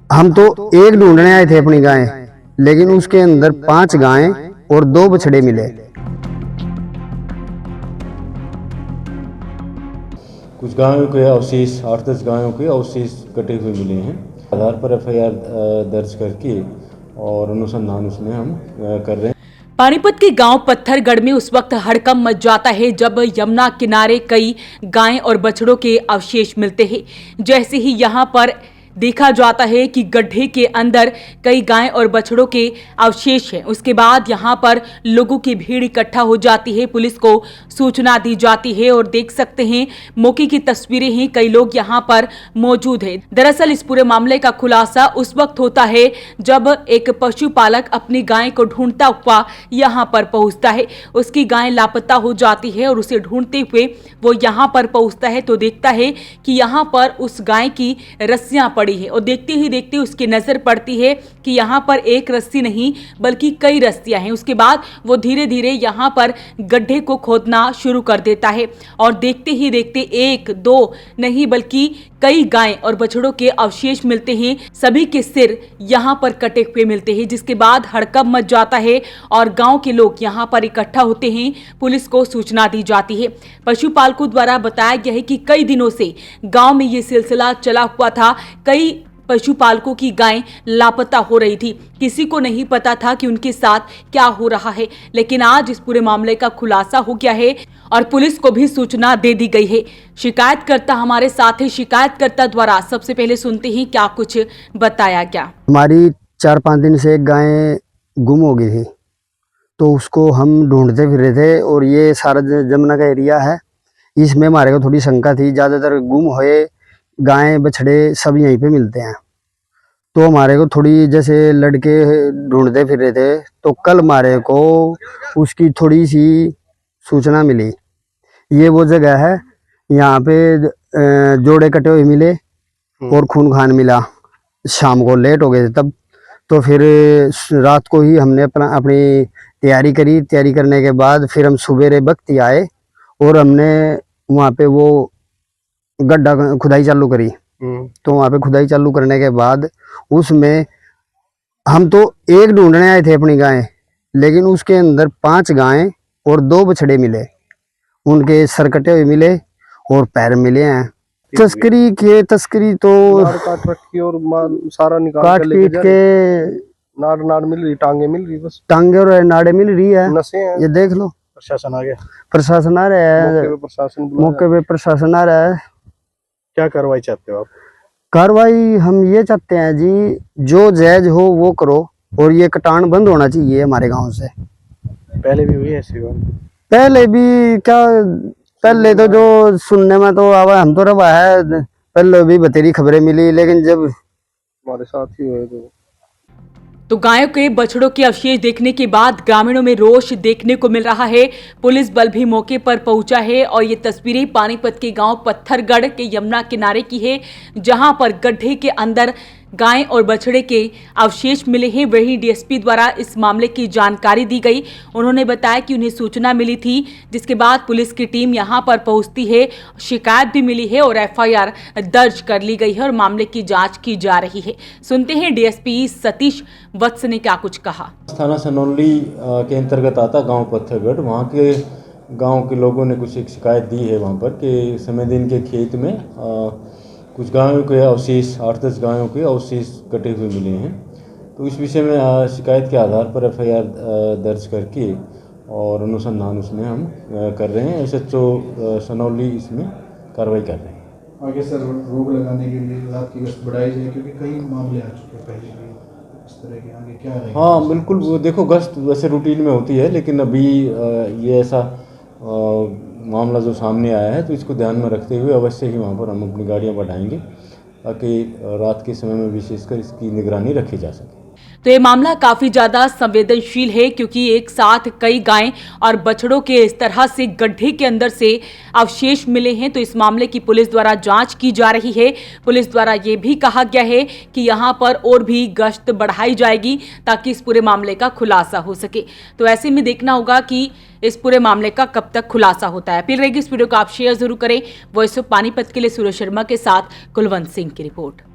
हम तो एक ढूंढने आए थे अपनी गाय, लेकिन उसके अंदर 5 गायें और 2 बछड़े मिले। कुछ गायों के अवशेष 8-10 गायों के अवशेष कटे हुए मिले हैं। आधार पर एफआईआर दर्ज करके और अनुसंधान उसमें हम कर रहे हैं। पानीपत के गांव पत्थरगढ़ में उस वक्त हड़कंप मच जाता है जब यमुना किनारे कई गायें और बछड़ों के अवशेष मिलते हैं। जैसे ही यहां पर देखा जाता है कि गड्ढे के अंदर कई गायें और बछड़ों के अवशेष हैं, उसके बाद यहां पर लोगों की भीड़ इकट्ठा हो जाती है। पुलिस को सूचना दी जाती है और देख सकते हैं मौके की तस्वीरें हैं, कई लोग यहां पर मौजूद हैं। दरअसल इस पूरे मामले का खुलासा उस वक्त होता है जब एक पशुपालक अपनी गाय को ढूंढता हुआ यहां पर पहुंचता है। उसकी गाय लापता हो जाती है और उसे ढूंढते हुए वो यहां पर पहुंचता है तो देखता है कि यहां पर उस गाय की रस्सियां पड़ी है और देखते ही देखते उसकी नजर पड़ती है कि यहाँ पर एक रस्सी नहीं बल्कि कई रस्सियां हैं। उसके बाद वो धीरे धीरे यहाँ पर गड्ढे को खोदना शुरू कर देता है और देखते ही देखते 1-2 नहीं बल्कि कई गायें और बछड़ों के अवशेष मिलते हैं। सभी के सिर यहाँ पर कटे हुए मिलते हैं, जिसके बाद हड़कंप मच जाता है और गांव के लोग यहाँ पर इकट्ठा होते हैं। पुलिस को सूचना दी जाती है। पशुपालकों द्वारा बताया गया है कि कई दिनों से गांव में ये सिलसिला चला हुआ था। कई पशुपालकों की गायें लापता हो रही थी, किसी को नहीं पता था कि उनके साथ क्या हो रहा है, लेकिन आज इस पूरे मामले का खुलासा हो गया है और पुलिस को भी सूचना दे दी गई है। शिकायतकर्ता हमारे साथ है। शिकायतकर्ता द्वारा सबसे पहले सुनते हैं क्या कुछ बताया गया। हमारी 4-5 दिन से एक गाय गुम हो गई थी, तो उसको हम ढूंढते फिर रहे थे और ये सारा जमुना का एरिया है, इसमें हमारे को थोड़ी शंका थी। ज़्यादातर गुम हुए गाय बछड़े सब यहीं पे मिलते हैं, तो हमारे को थोड़ी जैसे लड़के ढूंढते फिर रहे थे, तो कल हमारे को उसकी थोड़ी सी सूचना मिली। ये वो जगह है, यहाँ पे जोड़े कटे हुए मिले और खून खान मिला। शाम को लेट हो गए थे तब, तो फिर रात को ही हमने अपनी तैयारी करी। तैयारी करने के बाद फिर हम सुबेरे वक्त ही आए और हमने वहाँ पे वो गड्ढा खुदाई चालू करी। तो वहाँ पे खुदाई चालू करने के बाद उसमें हम तो एक ढूंढने आए थे अपनी गाय, लेकिन उसके अंदर 5 गायें और 2 बछड़े मिले। उनके सर कटे हुए मिले और पैर मिले हैं। तस्करी तो काट रखी और सारा निकाल काट पीट के नाड़ मिल रही, टांगे मिल रही, बस टांगे और नाड़े मिल रही है। नसें हैं। ये देख लो, प्रशासन आ गया। प्रशासन आ रहा है, मौके पे प्रशासन आ रहा है। क्या कार्रवाई चाहते हो आप? कार्रवाई हम ये चाहते हैं जी, जो जायज हो वो करो और ये कटान बंद होना चाहिए हमारे गांव से। पहले भी हुई ऐसी बात? पहले भी क्या, पहले तो जो सुनने में तो आवा हम तो रवा है, पहले भी बतेरी खबरें मिली, लेकिन जब हमारे साथ ही हुए तो गायों के बछड़ों के अवशेष देखने के बाद ग्रामीणों में रोष देखने को मिल रहा है। पुलिस बल भी मौके पर पहुंचा है और ये तस्वीरें पानीपत के गांव पत्थरगढ़ के यमुना किनारे की है, जहां पर गड्ढे के अंदर गाय और बछड़े के अवशेष मिले हैं। वहीं डीएसपी द्वारा इस मामले की जानकारी दी गई। उन्होंने बताया कि उन्हें सूचना मिली थी, जिसके बाद पुलिस की टीम यहां पर पहुंचती है। शिकायत भी मिली है और एफआईआर दर्ज कर ली गई है और मामले की जांच की जा रही है। सुनते हैं डीएसपी सतीश वत्स ने क्या कुछ कहा। थाना सनौली के अंतर्गत आता गांव पत्थरगढ़, वहां के गांव के लोगों ने कुछ एक शिकायत दी है वहां पर कि समय दिन के खेत में कुछ गायों के अवशेष 8-10 गायों के अवशेष कटे हुए मिले हैं। तो इस विषय में शिकायत के आधार पर एफआईआर दर्ज करके और अनुसंधान उसमें हम कर रहे हैं। एसएचओ सनौली इसमें कार्रवाई कर रहे हैं। आगे सर रोक लगाने के लिए रात की गश्त बढ़ाई जाए, क्योंकि कई मामले आ चुके हैं पहले भी इस तरह के। आगे क्या रहेगा? हाँ बिल्कुल, वो देखो गश्त वैसे रूटीन में होती है, लेकिन अभी ये ऐसा मामला जो सामने आया है, तो इसको ध्यान में रखते हुए अवश्य ही वहाँ पर हम अपनी गाड़ियाँ बढ़ाएंगे ताकि रात के समय में विशेषकर इसकी निगरानी रखी जा सके। तो ये मामला काफी ज्यादा संवेदनशील है, क्योंकि एक साथ कई गायें और बछड़ों के इस तरह से गड्ढे के अंदर से अवशेष मिले हैं। तो इस मामले की पुलिस द्वारा जांच की जा रही है। पुलिस द्वारा ये भी कहा गया है कि यहाँ पर और भी गश्त बढ़ाई जाएगी ताकि इस पूरे मामले का खुलासा हो सके। तो ऐसे में देखना होगा कि इस पूरे मामले का कब तक खुलासा होता है। अपील रहेगी इस वीडियो को आप शेयर जरूर करें। वॉइस ऑफ पानीपत के लिए सुरेश शर्मा के साथ कुलवंत सिंह की रिपोर्ट।